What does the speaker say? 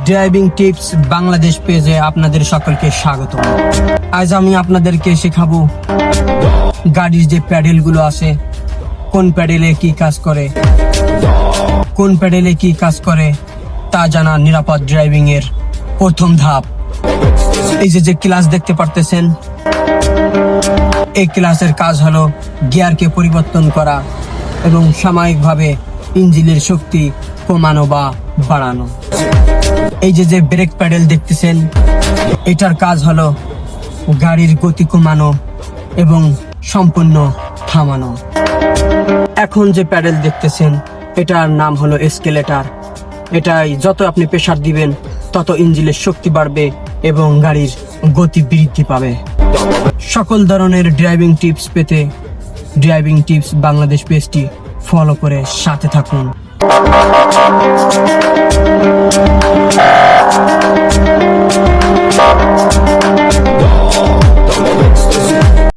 Driving tips Bangladesh পেজে আপনাদের সকলকে স্বাগত। আজ আমি আপনাদেরকে শেখাবো গাড়ির যে প্যাডেল গুলো আছে, কোন প্যাডেলে কি কাজ করে, তা জানা নিরাপদ ড্রাইভিং এর প্রথম ধাপ। এই যে ক্লাস দেখতে পারতেছেন, এই ক্লাসের কাজ হলো গিয়ারকে পরিবর্তন করা এবং সাময়িকভাবে ইঞ্জিনের শক্তি কমানো বা বাড়ানো। এই যে ব্রেক প্যাডেল দেখতেছেন, এটার কাজ হলো গাড়ির গতি কমানো এবং সম্পূর্ণ থামানো। এখন যে প্যাডেল দেখতেছেন, এটার নাম হলো এসকেলেটর। এটাই যত আপনি প্রেসার দিবেন তত ইঞ্জিনের শক্তি বাড়বে এবং গাড়ির গতি বৃদ্ধি পাবে। সকল ধরনের ড্রাইভিং টিপস পেতে ড্রাইভিং টিপস বাংলাদেশ পেজটি ফলো করে সাথে থাকুন।